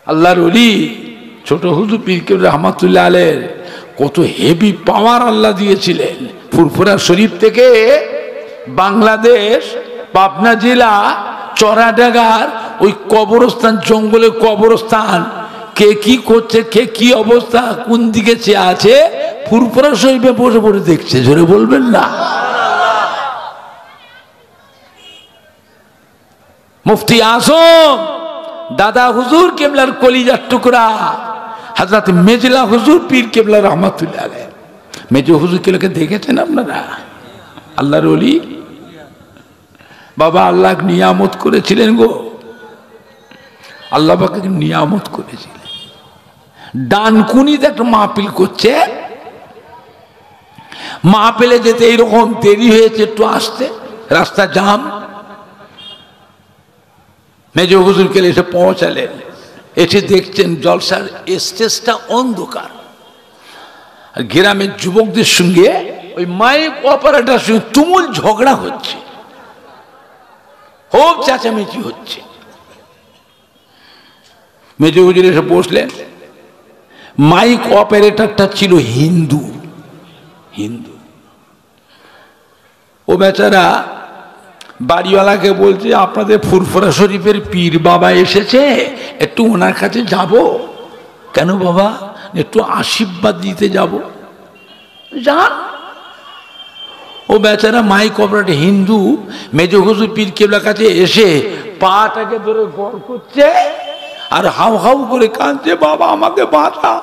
আল্লাহর ওলি ছোট হুজুর পীর কেবলা রহমাতুল্লাহ আলাইহির কত হেভি পাওয়ার আল্লাহ দিয়েছিলেন। ফুরফুরা শরীফ থেকে বাংলাদেশ পাবনা জেলা চড়াডাঙ্গার ওই কবরস্থান, জঙ্গলে কবরস্থান, কে কি করছে, কে কি অবস্থা, কোন দিকে চেয়ে আছে, ফুরফুরা শরীফে বসে বসে দেখছে। জোরে বলবেন না? মুফতি আজম দাদা হুজুর কেবলার কলিজার টুকরা হযরত মেজলা হুজুর পীর কেবলা রহমাতুল্লাহ আলাইহি, মেজো হুজুর কেবলাকে দেখেছেন আপনারা? আল্লাহর ওলি বাবা, আল্লাহ নিয়ামত করেছিলেন গো, আল্লাহ পাকে নিয়ামত করেছিলেন। ডানকুনিতে একটা মাহফিল করছে, মাহফিলে যেতে এইরকম দেরি হয়েছে, একটু আসতে, রাস্তা জাম। মেজো হুজুর কে এসে পৌঁছালেন, এসে দেখছেন জলসার স্টেজটা অন্ধকার, আর গ্রামের যুবকদের সঙ্গে ওই মাইক অপারেটর সঙ্গে তুমুল ঝগড়া হচ্ছে, খুব চেঁচামেচি হচ্ছে। মেজো হুজুর এসে বসলেন। মাইক অপারেটরটা ছিল হিন্দু। ও বেচারা বাড়িওয়ালাকে বলছে, আপনাদের ফুরফুরা শরীফের পীর বাবা এসেছে, একটু ওনার কাছে যাব। কেন বাবা? একটু আশীর্বাদ দিতে যাব। যান। ও বেচারা মাইক অপারেটর হিন্দু মেজো হুজুর পীর কেবলার কাছে এসে পাটাকে ধরে গড় করছে আর হাউ হাউ করে কাঁদছে, বাবা আমাকে বাঁচা,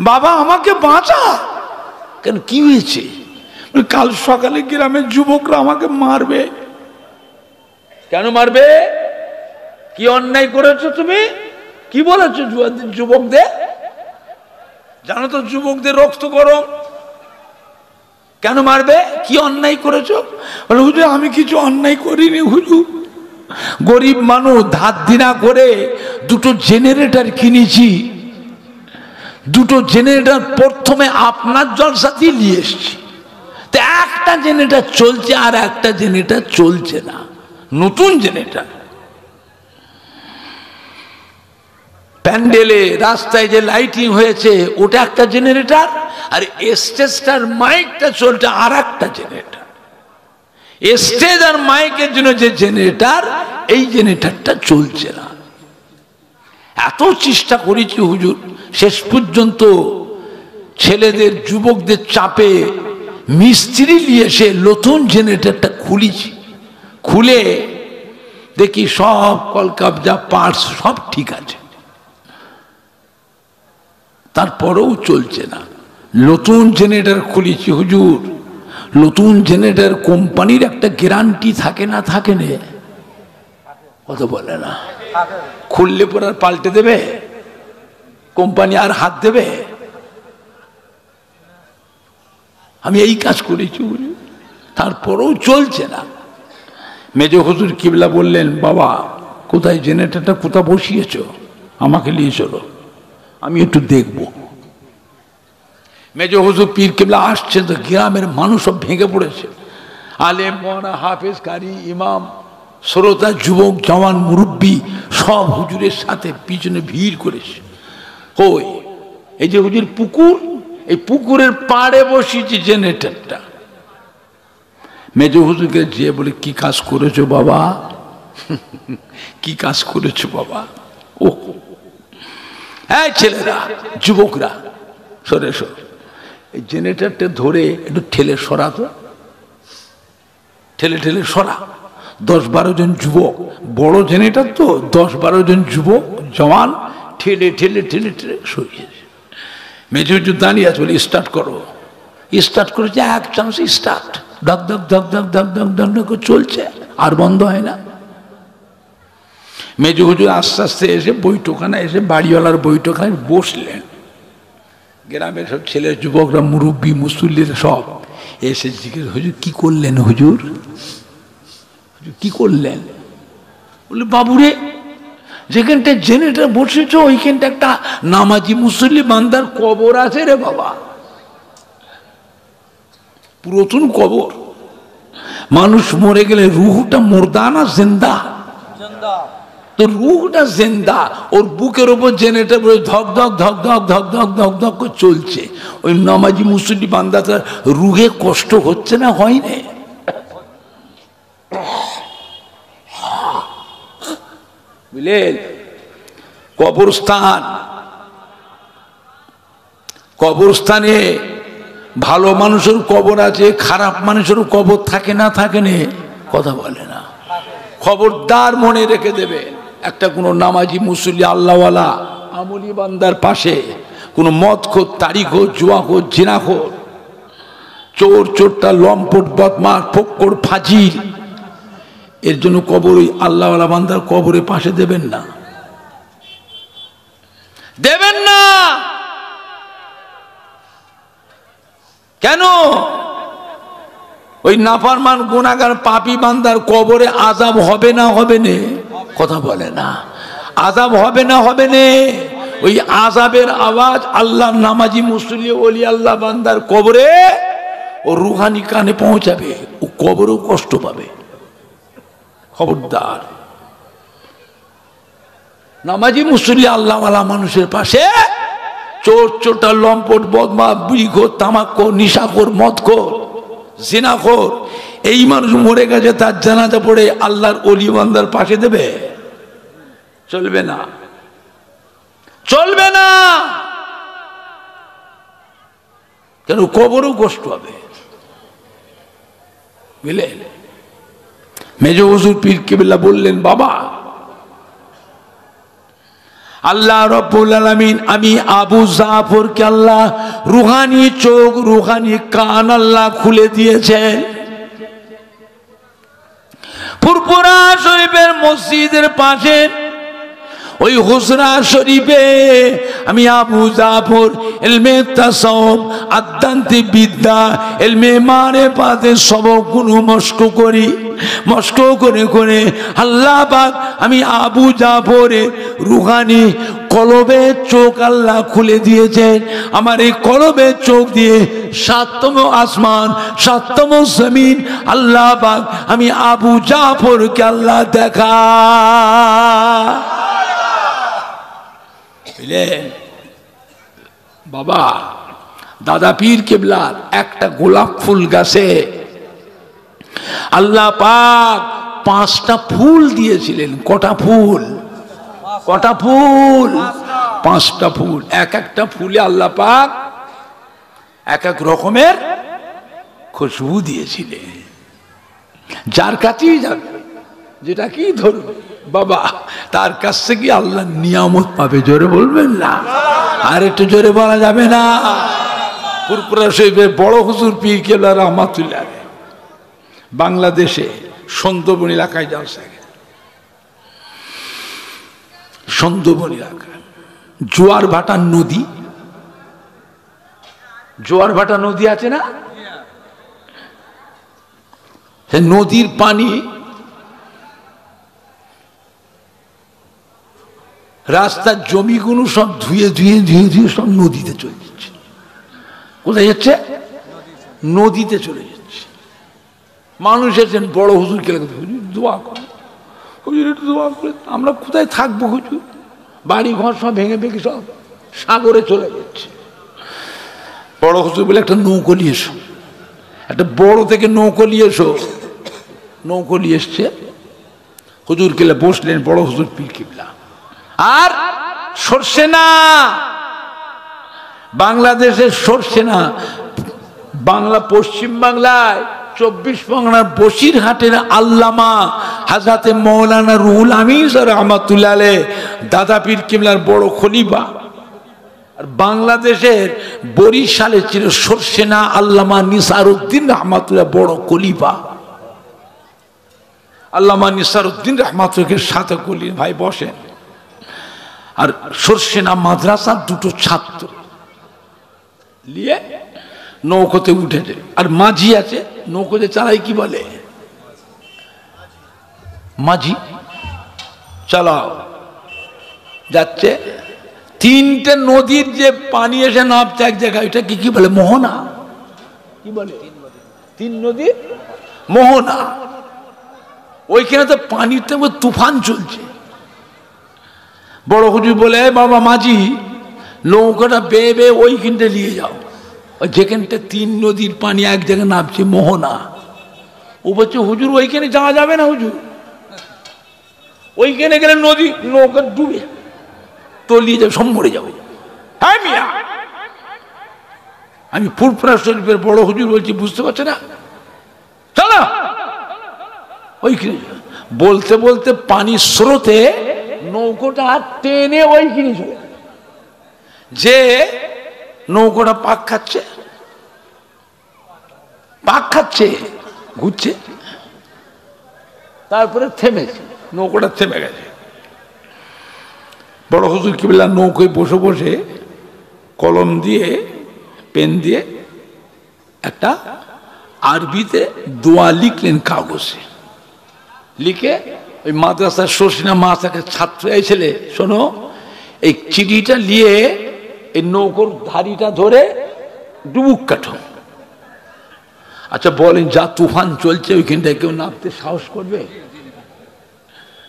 বাবা আমাকে বাঁচা। কেন, কি হয়েছে? কাল সকালে গ্রামের যুবকরা আমাকে মারবে। কেন মারবে? কি অন্যায় করেছো তুমি? কি বলেছো যুবকদের? জানো তো যুবকদের রক্ত গরম। কেন মারবে? কি অন্যায় করেছো? বলে হুজুর আমি কিছু অন্যায় করিনি হুজুর, গরিব মানুষ ধার দিনা করে দুটো জেনারেটর কিনেছি, দুটো জেনারেটর প্রথমে আপনার জলসাতেই নিয়ে এসছি, একটা জেনারেটর চলছে আর একটা জেনারেটর চলছে না, নতুন জেনারেটর। প্যান্ডেলে রাস্তায় যে লাইটিং হয়েছে ওটা একটা জেনারেটর, আর স্টেজটার মাইকটা চলছে আর একটা জেনারেটর। স্টেজ আর মাইকের জন্য যে জেনারেটর, এই জেনারেটরটা চলছে না। এত চেষ্টা করেছি হুজুর, শেষ পর্যন্ত ছেলেদের যুবকদের চাপে মিস্ত্রি নিয়ে এসে নতুন জেনারেটরটা খুলেছি। খুলে দেখি সব কলকাবজা পার্টস সব ঠিক আছে, তারপরেও চলছে না। নতুন জেনারেটর খুলেছি হুজুর, নতুন জেনারেটর কোম্পানির একটা গ্যারান্টি থাকে না? থাকে না? কত বলে না? খুললে পর আর পাল্টে দেবে কোম্পানি? আর হাত দেবে? আমি এই কাজ করেছি হুজুর, তারপরেও চলছে না। মেজো হুজুর কিবলা বললেন, বাবা কোথায় জেনারেটরটা কোথায় বসিয়েছ, আমাকে নিয়ে চলো, আমি একটু দেখব। মেজো হুজুর পীর কিবলা আসছে তো গ্রামের মানুষ সব ভেঙে পড়েছে, আলেম মওলানা হাফেজ কারি ইমাম শ্রোতা যুবক জওয়ান মুরব্বী সব হুজুরের সাথে পিছনে ভিড় করেছে। ওই এই যে হুজুর পুকুর, এই পুকুরের পাড়ে বসিয়েছি জেনারেটরটা। মেজো হুজুরকে যে বলে, কি কাজ করেছো বাবা, কি কাজ করেছো বাবা? ও হ্যাঁ ছেলেরা যুবকরা সরে সর, এই জেনারেটরটা ধরে একটু ঠেলে সরাতো, ঠেলে ঠেলে সরা। 10-12 জন যুবক, বড় জেনারেটর তো, 10-12 জন যুবক জওয়ান ঠেলে ঠেলে ঠেলে ঠেলে সরিয়েছে। মেজো হুজুর দাঁড়িয়ে আছে, বলে স্টার্ট করো। স্টার্ট করেছে, এক চান্স স্টার্ট, ধক ধক ধক ধক ধক ধক ধক ধক চলছে, আর বন্ধ হয় না। মেজো হুজুর আস্তে আস্তে এসে বৈঠকখানা এসে বাড়িওয়ালার বৈঠকখানায় বসলেন। গ্রামের সব ছেলে যুবকরা মুরব্বী মুসল্লিরা সব এসে জিজ্ঞেস, হুজুর কি করলেন হুজুর, কি করলেন? বলে বাবুরে যেখানটা জেনারেটর বসেছ ওইখানটা একটা নামাজি মুসল্লি বান্দার কবর আছে রে বাবা, পুরাতন কবর। মানুষ মরে গেলে রুহটা মুর্দা না জিন্দা? তো রুহটা জিন্দা, ওর বুকের ওপর জেনেটা ধক ধক ধক ধক ধক ধক ধক ধক করে চলছে। ওই নামাজি মুসল্লি বান্দাটার রুহে কষ্ট হচ্ছে না, হয় না? বুঝলেন? কবরস্থান, কবরস্থানে ভালো মানুষের কবর আছে, খারাপ মানুষেরও কবর থাকে না, থাকে না? কথা বলে না। খবরদার মনে রেখে দেবে, একটা কোনো নামাজি মুসল্লি আল্লাহওয়ালা আমলি বান্দার পাশে কোনো মদখোর, তারিখোর, জুয়াখোর, জিনাখোর, চোর চোরটা, লম্পট, বদমাশ, ফক্কর, ফাজিল, এর জন্য কবর ওই আল্লাহওয়ালা বান্দার কবরের পাশে দেবেন না, দেবেন না। কেন? ওই নাফরমান গুনাহগার পাপী বান্দার কবরে আযাব হবে না, হবে না? কথা বলে না। আযাব হবে না, হবে না? ওই আযাবের আওয়াজ আল্লাহর নামাজি মুসল্লি ওলি আল্লাহ বান্দার কবরে ও রুহানি কানে পৌঁছাবে, ও কবরেও কষ্ট পাবে। খবরদার, নামাজি মুসল্লি আল্লাহওয়ালা মানুষের পাশে চোর চোরটা, লম্পট, বদমাশ, বুড়িখোর, তামাকখোর, নিশাখোর, মদখোর, জিনাখোর, এই মানুষ মরে গেছে, তার জানাজা পড়ে আল্লাহর ওলি বান্দার পাশে দেবে? চলবে না, চলবে না। কেন? কবরও কষ্ট হবে। বুঝলেন? মেজ হুজুর পীর কেবলা বললেন, বাবা, আল্লাহ রব্বুল আলামিন আমি আবু জাফরকে আল্লাহ রুহানি চোখ, রুহানি কান আল্লাহ খুলে দিয়েছেন। ফুরফুরা শরীফের মসজিদের পাশে ওই হুজরা শরীফে আমি আবু জাফর ইলমে তাসাউফ, আধ্যাত্মিক বিদ্যা, ইলমে মারিফাতের সবকগুলো মস্ক করি। মস্ক করে করে আল্লাহ পাক আমি আবু জাফরের রুহানি কলবের চোখ আল্লাহ খুলে দিয়েছেন। আমার এই কলবের চোখ দিয়ে সাতম আসমান, সাতম জমিন আল্লাহ পাক আমি আবু জাফরকে আল্লাহ দেখা। বাবা, দাদা পীর কেবলার একটা গোলাপ ফুল গাছে আল্লাহ পাক 5টা ফুল দিয়েছিলেন। কটা ফুল? কটা ফুল? 5টা ফুল। এক একটা ফুলে আল্লাহ পাক এক এক রকমের খুশবু দিয়েছিলেন। যার কাছেই যাবে, যেটা কি ধরবে বাবা, তার কাছ থেকে আল্লাহ নিয়ামত পাবে। জোরে বলবেন না? আর একটু জোরে বলা যাবে না? ফুরফুরা শরীফের বড় হুজুর পীর কেবলা রহমাতুল্লাহ বাংলাদেশে সুন্দরবন এলাকায় জলসা, সুন্দরবন এলাকায় জোয়ার ভাটা নদী, জোয়ার ভাটা নদী আছে না? সে নদীর পানি রাস্তার জমিগুলো সব ধুয়ে ধুয়ে ধুয়ে ধুয়ে সব নদীতে চলে যাচ্ছে। কোথায় যাচ্ছে? নদীতে চলে যাচ্ছে। মানুষ এসেছেন বড় হুজুরকে, দোয়া করে, হুজুর একটু দোয়া করে। আমরা কোথায় থাকবো হুজুর? বাড়ি ঘর সব ভেঙে ভেঙে সব সাগরে চলে যাচ্ছে। বড় হুজুর বলে একটা নৌকো নিয়ে এসো, একটা বড় থেকে নৌকো নিয়ে এসো। নৌকো নিয়ে এসছে, হুজুর কেলে বসলেন বড় হুজুর পীর কেবলা। আর সরষে না, বাংলাদেশের সরষে না, বাংলা পশ্চিম বাংলায় 24 পরগনার বসিরহাটের আল্লামা হাজরাতে মৌলানা রুহুল আমিন রহমাতুল্লাহ আলাইহ দাদা পীর কেবলার বড় খলিফা। আর বাংলাদেশের বরিশালে ছিল সরষেনা আল্লামা নিসারউদ্দিন রহমাতুল্লাহ বড় খলিফা। আল্লামা নিসারউদ্দিন রহমাতুল্লাহকে সাথে কলি ভাই বসেন। আর সরষেনা মাদ্রাসার 2টো ছাত্র নিয়ে নৌকোতে উঠেছে। আর মাঝি আছে, নৌকোতে চালাই কি বলে? মাঝি। চালাও যাচ্ছে। 3টে নদীর যে পানি এসে নামছে এক জায়গায়, এটা কি বলে? মোহনা। কি বলে? 3 নদী মোহনা। ওইখানে তো পানির তো তুফান চলছে। বড় হুজুর বলে, বাবা মাঝি, নৌকাটা বেয়ে বেয়ে ওইখানটা নিয়ে যাও, যেখানটা 3 নদীর পানি এক জায়গায় নামছে, মোহনা। ও বলছে, হুজুর ওইখানে যাওয়া যাবে না হুজুর, ওইখানে গেলে নদী নৌকা ডুবে তলিয়ে যাবে, সব মরে যাবে। হ্যাঁ মিয়া, আমি ফুরফুরা শরীফের বড় হুজুর বলছি, বুঝতে পারছে না? চলো ওইখানে। বলতে বলতে পানির স্রোতে নৌকোটা টেনে ওইখানে চলে, যে নৌকোটা পাক খাচ্ছে ঘুরছে, তারপরে থেমেছে, নৌকোটা থেমে গেছে। বড় হুজুর কি বললেন, নৌকোয় বসে বসে কলম দিয়ে পেন দিয়ে একটা আরবিতে দোয়া লিখলেন কাগজে, লিখে ওই মাদ্রাসার শর্ষিনা মাদ্রাসাকে ছাত্র এই ছেলে শোনো, এই চিঠিটা নিয়ে এই নৌকোর ধারিটা ধরে ডুবুক কাটো। আচ্ছা বলেন, যা তুফান চলছে ওইখানটায় কেউ নামতে সাহস করবে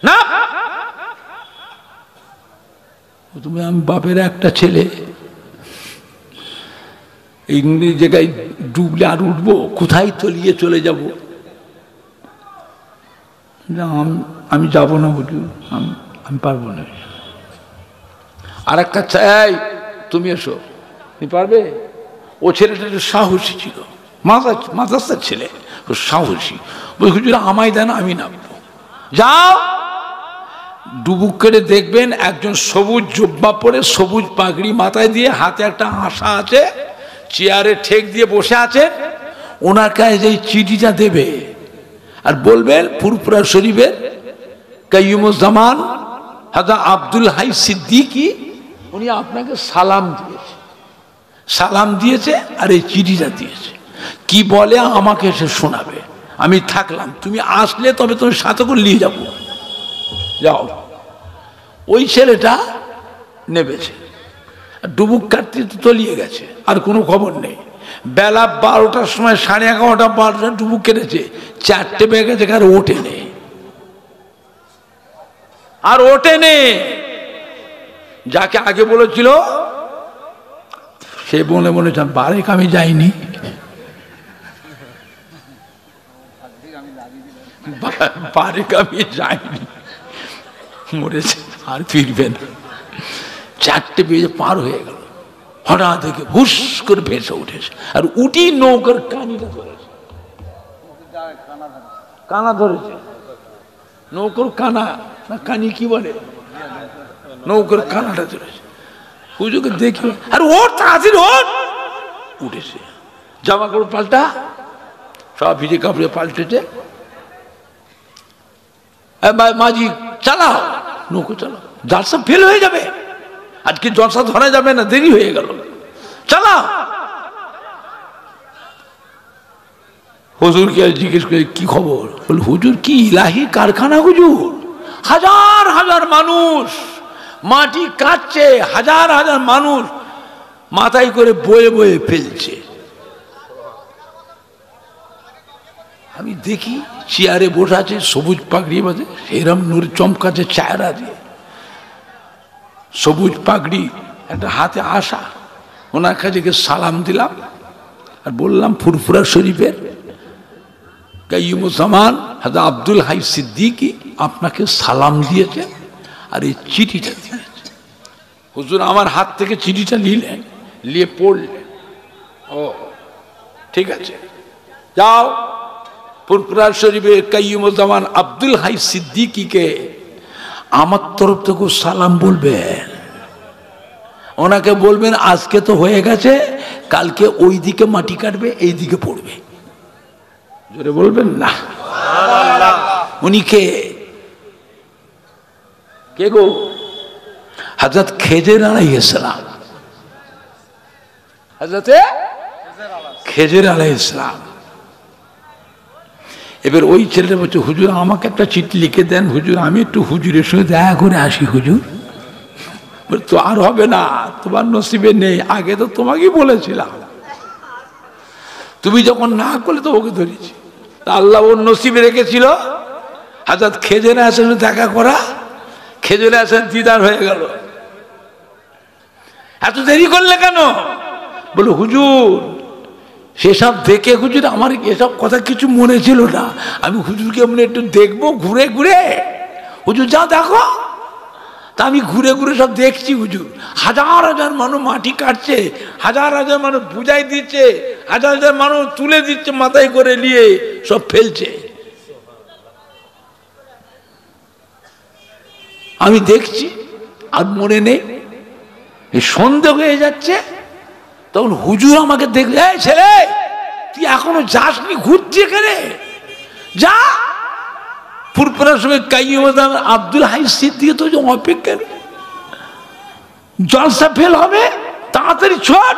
না? তুমি, আমি বাপের একটা ছেলে, এই জায়গায় ডুবলে আর উঠবো কোথায়, তলিয়ে চলে যাব? আমি যাব না হুজুর, আমি পারবো না। আর একটা চাই, তুমি এসো, তুমি পারবে? ও ছেলেটা একটু সাহসী ছিল, মাদ্রাসার ছেলে, ও সাহসী। বলি, হুজুর আমায় দেন, আমি নামবো। যাও, ডুবুক কেটে দেখবেন একজন সবুজ জুব্বা পরে, সবুজ পাগড়ি মাথায় দিয়ে, হাতে একটা আশা আছে, চেয়ারে ঠেক দিয়ে বসে আছে, ওনার কাছে যে চিঠিটা দেবে আর বলবেন, ফুরফুরা শরীফের কাইয়ুমুজ্জামান হাজা আব্দুল হাই সিদ্দিকী, উনি আপনাকে সালাম দিয়েছে আর এই চিঠিটা দিয়েছে, কি বলে আমাকে এসে শোনাবে, আমি থাকলাম, তুমি আসলে তবে তুমি সাথে করে নিয়ে যাবো। যাও। ওই ছেলেটা নেমেছে, ডুবুক কাটতে তলিয়ে গেছে, আর কোনো খবর নেই। বেলা 12টার সময়, 11:30 12টা ডুবুক কেটেছে, 4টে বেজে গেছে, আর ওঠেনি। যাকে আগে বলেছিল সে মনে মনে বারেক আমি যাইনি, বারেক আমি যাইনি, মরেছে, আর ফিরবে না। 4টে বেজে পার হয়ে গেল, হঠাৎ দেখে হুস করে ভেসে উঠেছে, আর উঠি নৌকার কানিটা ধরেছে, কানা ধরেছে, নৌকার কানা না কানি কি বলে, নৌকার কানাটা ধরেছে। হুজুরকে দেখি, আর ওর তাড়াতাড়ি উঠেছে, জামা কাপড় পাল্টা, সব ভিজে কাপড়ে পাল্টেছে। মাঝি চালাও, নৌকো চালাও, জাল সব ফেল হয়ে যাবে, আজকে জলসা ধরা যাবে না, দেরি হয়ে গেল, চালাও। হুজুরকে জিজ্ঞেস করে, কি খবর? বল, হুজুর কি ইলাহি কারখানা হুজুর, হাজার হাজার মানুষ মাটি কাটছে, হাজার হাজার মানুষ মাথায় করে বয়ে বয়ে ফেলছে। আমি দেখি চেয়ারে বসে আছে, সবুজ পাগড়ি বাজে, সেরম নূর চমকাছে চেহারা দিয়ে, সবুজ পাগড়ি, একটা হাতে আশা। ওনার কাছে সালাম দিলাম আর বললাম, ফুরফুরা শরীফের কাইয়ুমুজ্জামান হাজা আব্দুল হাই সিদ্দিকী আপনাকে সালাম দিয়েছে আর এই চিঠিটা দিয়েছে। হুজুর আমার হাত থেকে চিঠিটা নিলেন, নিয়ে পড়লেন, ও ঠিক আছে, যাও ফুরফুরা শরীফের কাইয়ুমুজ্জামান আব্দুল হাই সিদ্দিকীকে আমার তরফ থেকে সালাম বলবেন, ওনাকে বলবেন আজকে তো হয়ে গেছে, কালকে ওই দিকে মাটি কাটবে, এই দিকে পড়বে। জোরে বলবেন না। উনি কে গো? হযরত খেজর আলাইহিস সালাম, হযরত খেজর আলাইহিস সালাম। এবার ওই ছেলেটা বলছে, হুজুর আমাকে একটা চিঠি লিখে দেন হুজুর, আমি একটু হুজুরের সঙ্গে দেখা করে আসি হুজুর। তো আর হবে না, তোমার নসিবে নেই, আগে তো তোমাকেই বলেছিলাম, তুমি যখন না করলে তো ওকে ধরেছি, আল্লাহ ওর নসিবে রেখেছিল হযরত খেজর আলাইহিস সালামের দেখা করা। খেজুরে আসেন দিদার হয়ে গেল। এত দেরি করলে কেন? বলে হুজুর সেসব দেখে হুজুর আমার এসব কথা কিছু মনে ছিল না, আমি হুজুরকে এমনি একটু দেখবো ঘুরে ঘুরে। হুজুর যা দেখো। তা আমি ঘুরে ঘুরে সব দেখছি হুজুর, হাজার হাজার মানুষ মাটি কাটছে, হাজার হাজার মানুষ বুঝাই দিচ্ছে, হাজার হাজার মানুষ তুলে দিচ্ছে, মাথায় করে নিয়ে সব ফেলছে। আমি দেখছি আর মনে নেই, সন্দেহ হয়ে যাচ্ছে। তখন হুজুর আমাকে দেখলে, এই ছেলে তুই এখনো যাসনি, ঘুরছি এখানে, যা ফুরফুরার সময় কাইয়ুম আব্দুল হাই সিদ্দিক তো অপেক্ষা, জলসা ফেল হবে, তাড়াতাড়ি ছোট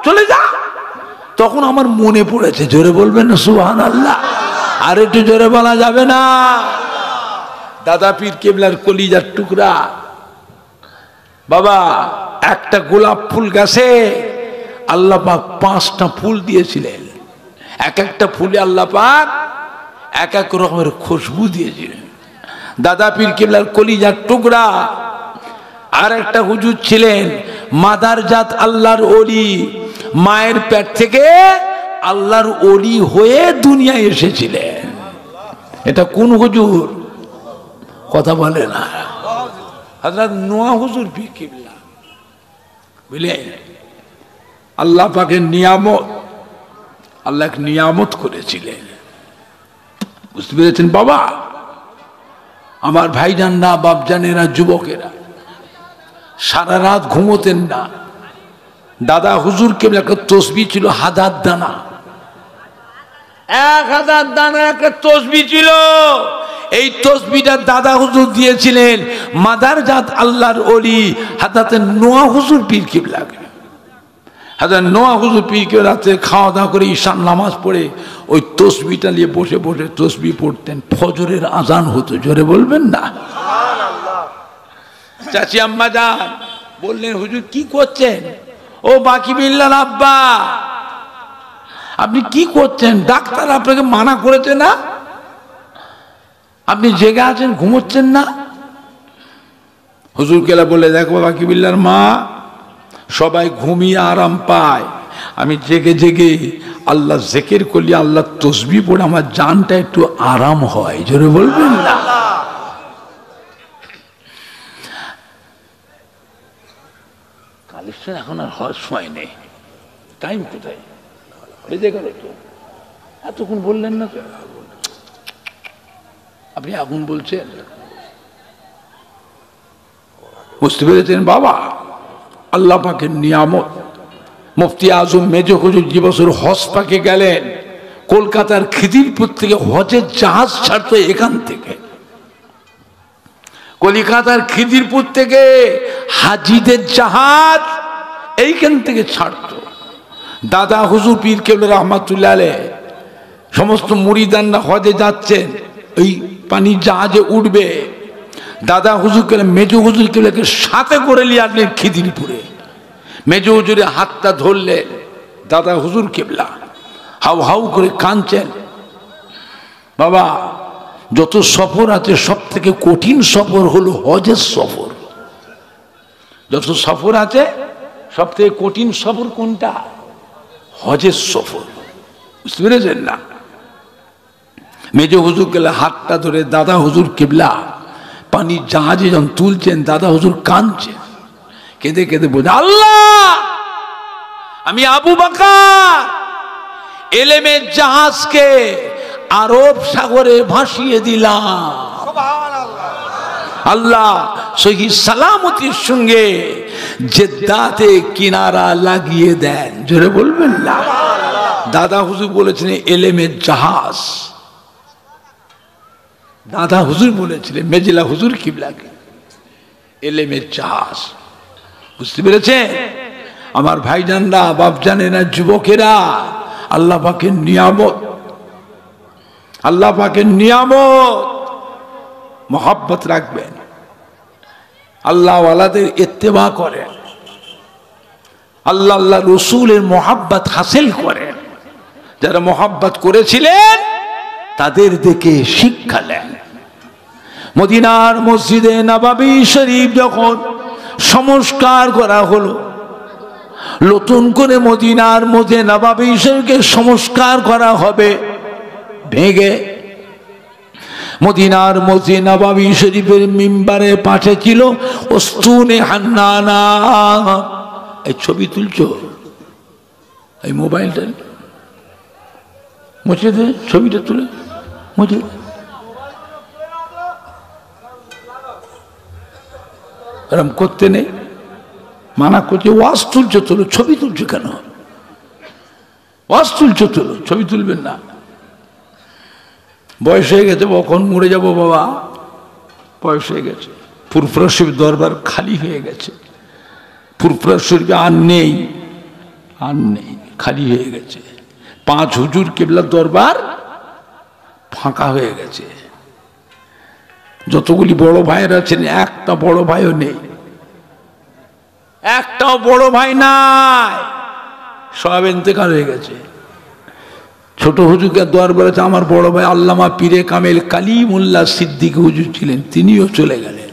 চলে যা। তখন আমার মনে পড়েছে, জোরে বলবেন না সুবহানাল্লাহ? আর একটু জোরে বলা যাবে না? দাদা পীর কেবলার কলিজার টুকরা বাবা, একটা গোলাপ ফুল গাছে আল্লাহ পাক 5টা ফুল দিয়েছিলেন, এক একটা ফুলে আল্লাহ পাক এক এক রকমের খুশবু দিয়েছিলেন। দাদা পীর কেবলার কলিজার টুকরা আর একটা হুজুর ছিলেন মাদারজাত আল্লাহর ওলি, মায়ের পেট থেকে আল্লাহর ওলি হয়ে দুনিয়ায় এসেছিলেন। এটা কোন হুজুর? কথা বলে না, হযরত নোয়া হুজুর পীর কেবলা। বুঝলেন, আল্লাহ পাকের নিয়ামত, আল্লাহ এক নিয়ামত করেছিলেন, বুঝতে পেরেছেন বাবা? আমার ভাইজানরা, বাপজানেরা, যুবকেরা সারা রাত ঘুমোতেন না। দাদা হুজুর কেবল একটা তসবিহ ছিল, হাজার দানা, 1000 দানা একটা তসবিহ ছিল। এই তসবিহটা দাদা হুজুর দিয়েছিলেন মাদারজাত আল্লাহর ওলি হযরত নোয়া হুজুর পীর কেবলাকে। হযরত নোয়া হুজুর পীর কেবলা রাতে খাওয়া দাওয়া করে ঈশান নামাজ পড়ে ওই তসবিহটা নিয়ে বসে বসে তসবিহ পড়তেন। ফজরের আজান হতো, জোরে বলবেন না? চাচি আম্মা যান বললেন, হুজুর কি করছেন? ও বাকি বিল্লার আব্বা, আপনি কি করছেন? ডাক্তার আপনাকে মানা করেছে না? আপনি জেগে আছেন, ঘুমোচ্ছেন না? হুজুর কেলা বলে, দেখো বাকি বিল্লার মা, সবাই ঘুমিয়ে আরাম পায়, আমি জেগে জেগে আল্লাহ জিকির করলে, আল্লাহ তসবিহ পড়ে আমার জানটা একটু আরাম হয়, জোরে বলবেন না? কালেকশন এখন আর হওয়ার সময় নেই, টাইম কোথায়, বেজে গেল তো, এতক্ষণ বললেন না তো, আপনি আগুন বলছেন। বুঝতে পেরেছেন বাবা? আল্লাহ পাকের নিয়ামত। মুফতি আজম মেজো হুজুর যে বছর হজ পাকে গেলেন, কলকাতার খিদিরপুর থেকে হজের জাহাজ ছাড়তো এখান থেকে, কলিকাতার খিদিরপুর থেকে হাজিদের জাহাজ এইখান থেকে ছাড়তো। দাদা হুজুর পীর কেবলা রহমাতুল্লাহ আলাইহ সমস্ত মুরিদানরা হজে যাচ্ছেন, ওই পানির জাহাজে উঠবে, দাদা হুজুর কেবলা মেজো হুজুর কেবলাকে সাথে করে নিয়ে আসলেন খিদিরপুরে। মেজো হুজুরের হাতটা ধরলেন, দাদা হুজুর কেবলা হাউ হাউ করে কাঁদছেন। বাবা, যত সফর আছে সব থেকে কঠিন সফর হলো হজের সফর। যত সফর আছে সব থেকে কঠিন সফর কোনটা? হজের সফর। বুঝতে পেরেছেন না? মেজো হুজুর কেবলা হাতটা ধরে দাদা হুজুর কেবলা পানির জাহাজে যখন তুলছেন, দাদা হুজুর কাঁদছেন, কেঁদে কেঁদে বলছে, আল্লাহ, আমি আবু বকর এলেমের জাহাজকে আরব সাগরে ভাসিয়ে দিলাম, আল্লাহ সহি সালামতির সঙ্গে জেদ্দাতে কিনারা লাগিয়ে দেন, জোরে বলবেন না? দাদা হুজুর বলেছিলেন এলেমের জাহাজ, দাদা হুজুর বলেছিলেন মেজিলা হুজুর কিবলাকে এলেমের জাহাজ। বুঝতে পেরেছে আমার ভাইজানরা, বাপজানেরা, যুবকেরা? আল্লাহ পাকের নিয়ামত, আল্লাহ পাকের নিয়ামত। মহব্বত রাখবেন, আল্লাহ ওয়ালাদের ইত্তেবা করেন, আল্লাহ আল্লাহ রসুলের মহব্বত হাসিল করেন। যারা মহব্বত করেছিলেন তাদের দেখে শিক্ষা নেন। মদিনার মসজিদে নববী শরীফ যখন সংস্কার করা হলো, নতুন করে মদিনার মধ্যে নববী শরীফকে সংস্কার করা হবে, ভেঙে মদিনার মসজিদ নববী শরীফের মিম্বারের পাশে ছিল উস্তুনে হান্নানা। এই ছবি তুলছো, এই মোবাইলটা মুছে দে, ছবিটা তুলে মুছে। এরম করতে নেই, মানা করছে। ওয়াজ তুলছো তোলো, ছবি তুলছো কেন? ওয়াজ তুলছো তোলো, ছবি তুলবেন না। বয়স হয়ে গেছে, কখন মরে যাবো বাবা, বয়স হয়ে গেছে। ফুরফুরা শরীফ দরবার খালি হয়ে গেছে, ফুরফুরা শরীফ আর নেই, আর নেই, খালি হয়ে গেছে। 5 হুজুর কেবলার দরবার ফাঁকা হয়ে গেছে। যতগুলি বড় ভাইয়েরা আছেন, একটা বড় ভাইও নেই, একটাও বড় ভাই নাই, সব ইন্তেকাল হয়ে গেছে। ছোট হুজুরকে দরবার আছে, আমার বড় ভাই আল্লামা পীরে কামেল কালিমুল্লাহ সিদ্দিকী হুজুর ছিলেন, তিনিও চলে গেলেন।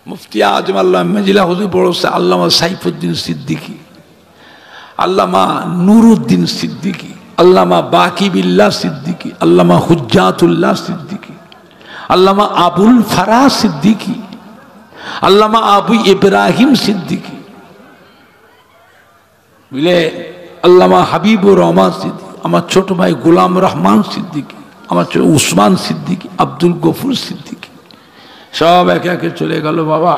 মুফতি আজম আল্লামা মেজিলা হুজুর বড় আল্লামা সাইফুদ্দিন সিদ্দিকী, আল্লামা নুরুদ্দিন সিদ্দিকী, আল্লামা বাকিবিল্লাহ সিদ্দিকী, আল্লামা হুজ্জাতুল্লাহ সিদ্দিকী, আল্লামা আবুল ফারা সিদ্দিকী, আল্লামা আবু ইব্রাহিম সিদ্দিকী, বুঝলে, আল্লামা হাবিবুর রহমান সিদ্দিকী, আমার ছোট ভাই গোলাম রহমান সিদ্দিকী, আমার ছোট উসমান সিদ্দিকী, আব্দুল গফুর সিদ্দিকী, সব একে একে চলে গেল বাবা।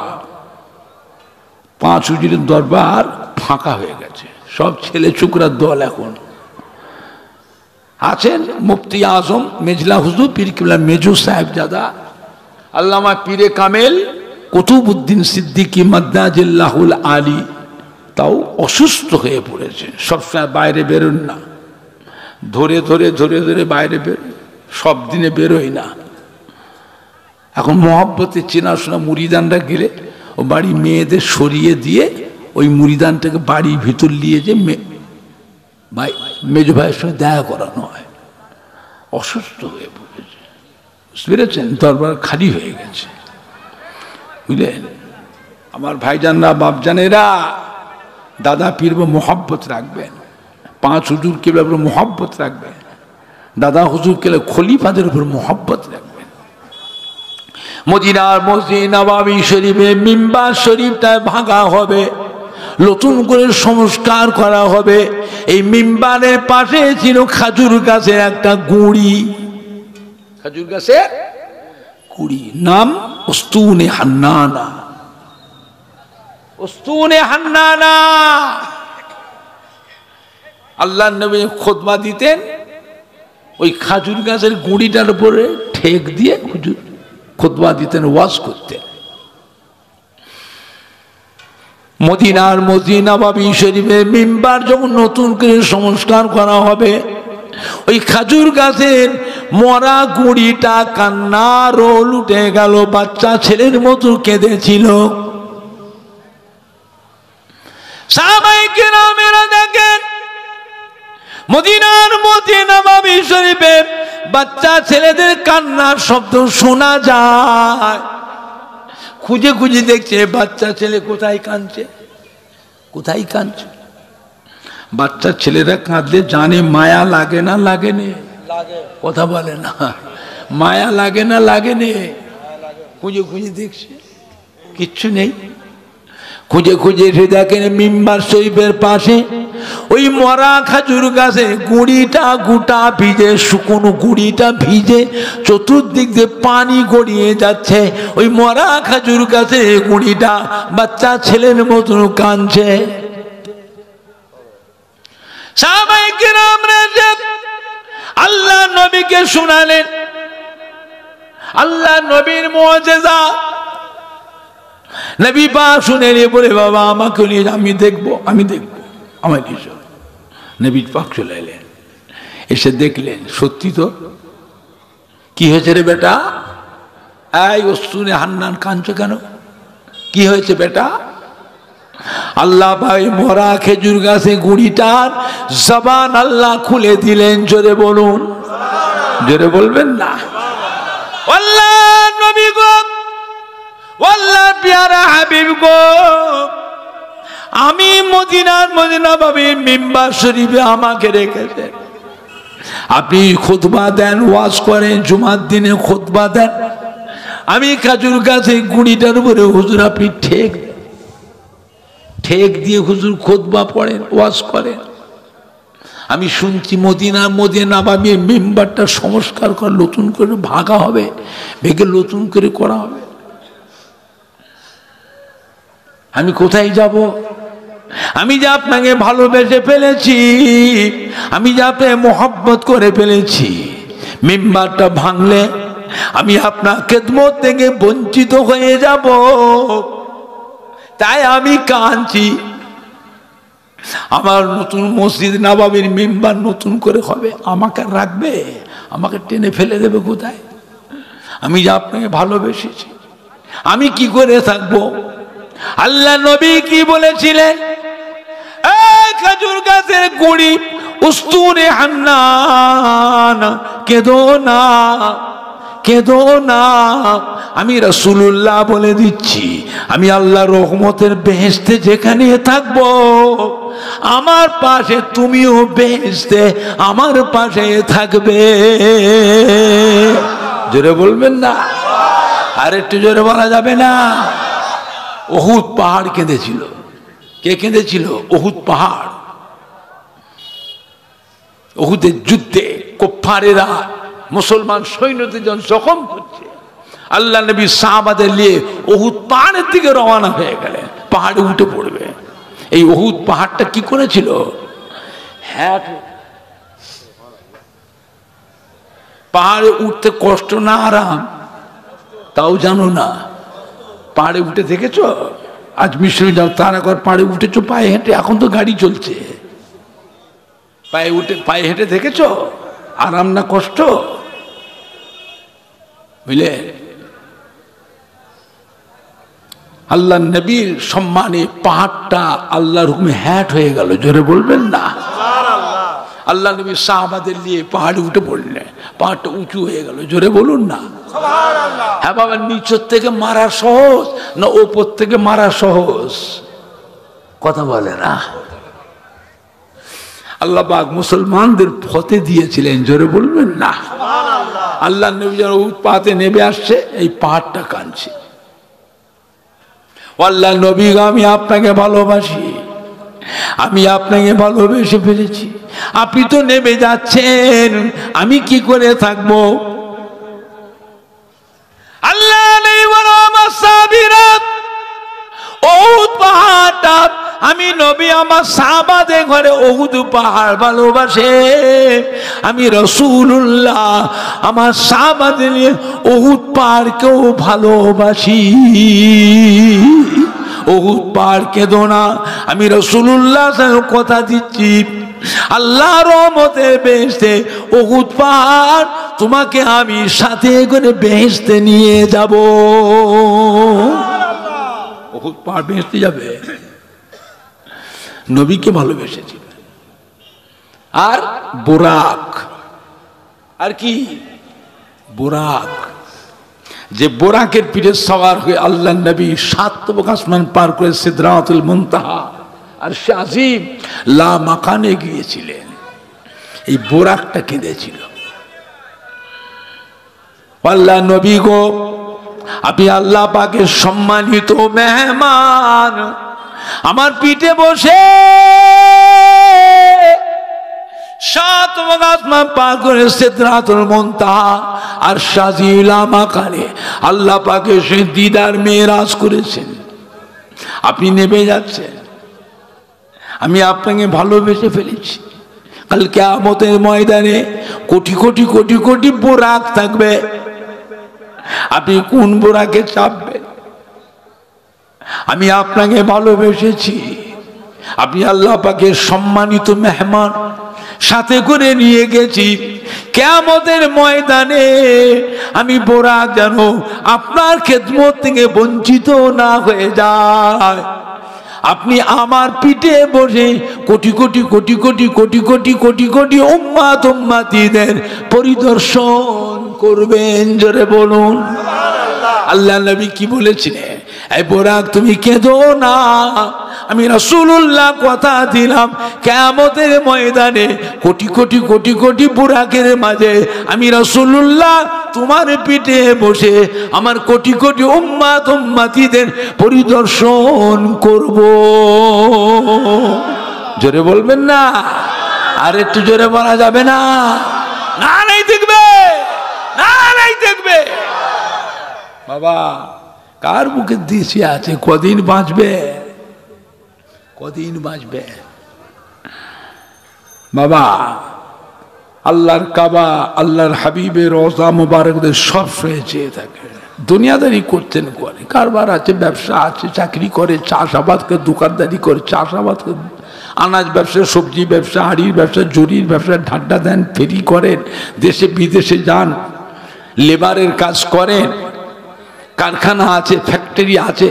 5 হুজুরের দরবার ফাঁকা হয়ে গেছে, সব ছেলে চুকরার দল এখন আছেন। মুফতি আজম মেজলা হুজুর পীর কিবলা মেজু সাহেবজাদা, আল্লামা পীরে কামেল কুতুবউদ্দিন সিদ্দিকী মাদ্দাজিল্লাহুল আলী, তাও অসুস্থ হয়ে পড়েছে, সবসময় বাইরে বেরোন না, ধরে ধরে ধরে ধরে বাইরে বের, সব দিনে বেরোয় না। এখন মহব্বতে চেনাশোনা মুরিদানরা গেলে ও বাড়ি মেয়েদের সরিয়ে দিয়ে ওই মুরিদানটাকে বাড়ির ভিতর নিয়ে যে ভাই মেজো ভাইয়ের সঙ্গে দেখা করানো হয়। অসুস্থ হয়ে পড়েছে, বুঝতে পেরেছেন, দরবার খালি হয়ে গেছে, বুঝলেন। আমার ভাইজানরা বাপজানেরা, দাদা পীর মোহাব্বত রাখবেন, 5 হুজুর কেবলার উপর মোহাব্বত রাখবেন, দাদা হুজুর কেবল খলিফাদের উপর মোহাব্বত রাখবেন। মদিনার মসজিদ নববী শরীফে মিম্বার শরীফটা ভাঙা হবে, নতুন করে সংস্কার করা হবে। এই মিম্বারের পাশে ছিল খাজুর গাছের একটা গুঁড়ি, খাজুর গাছের গুঁড়ি, নাম উস্তুনে হান্নানা, উস্তুনে হান্নানা। আল্লাহর নবী খুতবা দিতেন, ওই খাজুর গাছের গুঁড়িটার উপরে ঠেক দিয়ে হুজুর খুতবা দিতেন, ওয়াজ করতেন। মদিনার মসজিদ নববী শরীফের মিম্বার যখন নতুন করে সংস্কার করা হবে, ওই খাজুর গাছের মরা গুঁড়িটা কান্নার রোল উঠে গেল, বাচ্চা ছেলের মতো কেঁদেছিল। সাহাবায়ে কেরামেরা দেখেন মদিনার মসজিদ নববী শরীফে বাচ্চা ছেলেদের কান্নার শব্দ শোনা যায়। খুঁজে খুঁজে দেখছে বাচ্চা ছেলে কোথায় কাঁদছে, কোথায় কাঁদছে। বাচ্চা ছেলেরা কাঁদলে জানে মায়া লাগে না লাগে নে, কথা বলে না, মায়া লাগে না লাগে নে। খুঁজে খুঁজে দেখছে, কিচ্ছু নেই। খুঁজে খুঁজে এসে দেখেন মিম্বার শরীফের পাশে ওই মরা খাজুর গাছে গুঁড়িটা গোটা ভিজে, শুকনো গুঁড়িটা ভিজে, চতুর্দিক দিয়ে পানি গড়িয়ে যাচ্ছে। ওই মরা খাজুর গাছে গুঁড়িটা বাচ্চা ছেলের মতন কাঁদছে। সাহাবায়ে কেরামরা আল্লাহ নবীকে শোনালেন, আল্লাহ নবীর মুআজিজা। নবী পাক শুনে নিয়ে বলে, বাবা আমাকে নিয়ে, আমি দেখবো, আমি দেখবো, আমার কিছু। নবী পাক চলে এলেন, এসে দেখলেন সত্যি তো। কি হয়েছে রে বেটা? এই উস্তুনে হান্নান কাঁদছো কেন? কি হয়েছে বেটা? আল্লাহ ভাই মরা খেজুর গাছে গুঁড়িটার জবান আল্লাহ খুলে দিলেন। জোরে বলুন, জোরে বলবেন না? আল্লাহ নবী গো, আল্লাহ প্যারা হাবিব গো, আমি মদিনা নববীর মিম্বার শরীফে আমাকে রেখেছেন, আপনি খুতবা দেন, ওয়াজ করেন, জুমার দিনে খুতবা দেন, আমি কাজুর গাছে গুড়িটার উপরে হুজুর আপনি ঠেক দিয়ে হুজুর খুতবা পড়েন, ওয়াজ করেন। আমি শুনছি মদিনা নববীর মিম্বারটা সংস্কার করে নতুন করে ভাঙা হবে, ভেঙে নতুন করে করা হবে। আমি কোথায় যাব? আমি যে আপনাকে ভালোবেসে ফেলেছি, আমি যে আপনাকে মোহাব্বত করে ফেলেছি, মিম্বারটা ভাঙলে আমি আপনার খেদমত থেকে বঞ্চিত হয়ে যাব, তাই আমি কাঁদছি। আমার নতুন মসজিদ নববীর মিম্বার নতুন করে হবে, আমাকে রাখবে? আমাকে টেনে ফেলে দেবে কোথায়? আমি যে আপনাকে ভালোবেসেছি, আমি কি করে থাকবো? আল্লাহ নবী কি বলেছিলেন? খেজুর গাছের গুড়ি উস্তুরে হান্নান, কেঁদো না, কেঁদো না। আমি রাসূলুল্লাহ বলে দিচ্ছি, আমি আল্লাহর রহমতের বেহেশতে যেখানে থাকবো, আমার পাশে তুমিও বেহেশতে আমার পাশে থাকবে। জোরে বলবেন না? আর একটু জোরে বলা যাবে না? উহুদ পাহাড় কেঁদেছিল। কে কেঁদেছিল? উহুদ পাহাড়। উহুদের যুদ্ধে কুফারেরা মুসলমান সৈন্যদের যখন জখম করছে, আল্লাহ নবী সাহাবাদের নিয়ে উহুদ পাহাড়ের দিকে রওনা হয়ে গেলেন, পাহাড়ে উঠে পড়বে। এই উহুদ পাহাড়টা কি করেছিল? হ্যাঁ, পাহাড়ে উঠতে কষ্ট না আরাম তাও জানো না? পাহাড়ে উঠে দেখেছ? আজ মিশরে যাও, তারাগড় পাহাড়ে উঠেছো পায়ে হেঁটে, এখন তো গাড়ি চলছে, পায়ে হেঁটে দেখেছ আরাম না কষ্ট? বুঝলে? আল্লাহ নবীর সম্মানে পাহাড়টা আল্লাহর হুকুমে হ্যাট হয়ে গেল। জোরে বলবেন না? আল্লাহ নবী সাহাবাদের নিয়ে পাহাড়ে উঠে পড়লেন, পাহাড়টা উঁচু হয়ে গেল। জোরে বলুন না? হ্যাঁ বাবা, নিচের থেকে মারা সহজ না ওপর থেকে মারা সহজ? কথা বলে না। আল্লাহ পাক মুসলমানদের ফতে দিয়েছিলেন। জোরে বলবেন না? আল্লাহ নবী যখন পাহাড়ে নেমে আসছে, এই পাহাড়টা কাঁদছে। আল্লাহ নবী, আমি আপনাকে ভালোবাসি, আমি আপনাকে ভালোবেসে ফেলেছি, আপনি তো নেমে যাচ্ছেন, আমি কি করে থাকবো? আল্লাহ উহুদ পাহাড়টা, আমি নবী আমার সাহাবাদের ঘরে উহুদ পাহাড় ভালোবাসে, আমি রাসূলুল্লাহ আমার সাহাবাদের নিয়ে উহুদ পাহাড়কেও ভালোবাসি। উহুদ পাহাড় কেঁদো না, আমি রাসূলুল্লাহ কথা দিচ্ছি, আল্লাহর রহমতে বেহেশতে উহুদ পাহাড় তোমাকে আমি সাথে করে বেহেশতে নিয়ে যাব। উহুদ পাহাড় বেহেশতে যাবে। নবীকে ভালোবেসেছিল। আর বোরাক, আর কি বোরাক, যে বোরাকের পিঠে সওয়ার হয়ে আল্লাহ নবী 7 তবক আসমান পার করে সিদরাতুল মুনতাহা আর আজিম লা মাকানে গিয়েছিলেন। এই বোরাকটা কেঁদেছিল। আল্লাহ নবী গো, আপনি আল্লাহ পাকের সম্মানিত মেহমান, আমার পিঠে বসে 7 তবক আসমান পার করে সিদরাতুল মুনতাহা আর লা মাকানে আল্লাহ পাকের সে দিদার মেরাজ করেছেন। আপনি নেমে যাচ্ছেন, আমি আপনাকে ভালোবেসে ফেলেছি। কাল কিয়ামতের ময়দানে কোটি কোটি কোটি কোটি বোরাক থাকবে, আপনি কোন বোরাকে চাপবেন? আমি আপনাকে ভালোবেসেছি, আপনি আল্লাহ পাকের সম্মানিত মেহমান, সাথে করে নিয়ে গেছি। কিয়ামতের ময়দানে আমি বোরাক যেন আপনার খেদমত থেকে বঞ্চিত না হয়ে যায়। আপনি আমার পিঠে বসে কোটি কোটি কোটি কোটি কোটি কোটি কোটি কোটি উম্মাত উম্মাতীদের পরিদর্শন করবেন। জোরে বলুন আল্লাহ নবী কি বলেছিলেন? এই বোরাক তুমি কেঁদো না, আমি রাসূলুল্লাহ কথা দিলাম কিয়ামতের ময়দানে কোটি কোটি কোটি কোটি বুরাকের মাঝে আমি রাসূলুল্লাহ তোমার পিঠে বসে আমার কোটি কোটি উম্মাত উম্মাতীদের পরিদর্শন করব। জোরে বলবেন না? আর একটু জোরে বলা যাবে না? না নাই দেখবে, না নাই দেখবে। বাবা কার বুকে দিশে আছে কদিন বাঁচবে, কদিন বাঁচবে? বাবা আল্লাহর কাবা, আল্লাহর হাবিবের রওজা মুবারকদের সব সময় চেয়ে থাকে। দুনিয়াদারি করতেন, করে কারবার আছে, ব্যবসা আছে, চাকরি করে, চাষাবাদ করে, দোকানদারি করে, চাষাবাদ করে, আনাজ ব্যবসা, সবজি ব্যবসা, হাড়ির ব্যবসা, জরির ব্যবসা, ঢাড্ডা দেন, ফেরি করেন, দেশে বিদেশে যান, লেবারের কাজ করেন, কারখানা আছে, ফ্যাক্টরি আছে,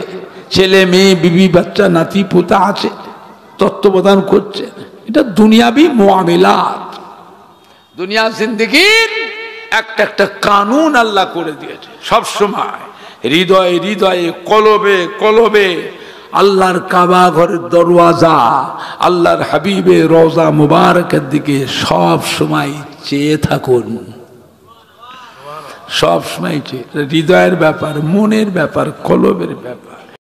ছেলে মেয়ে বিবি বাচ্চা নাতি পোতা আছে, তত্ত্বাবধান করছে। এটা দুনিয়াবি মুআমিলাত, দুনিয়া জিন্দেগির একটা একটা কানুন আল্লাহ করে দিয়েছে। সব সময় হৃদয়ে হৃদয়ে কলবে কলবে আল্লাহর কাবা ঘরের দরওয়াজা, আল্লাহর হাবিবের রওজা মুবারকের দিকে সব সময় চেয়ে থাকুন। সব সময় চেয়ে, হৃদয়ের ব্যাপার, মনের ব্যাপার, কলবের ব্যাপার।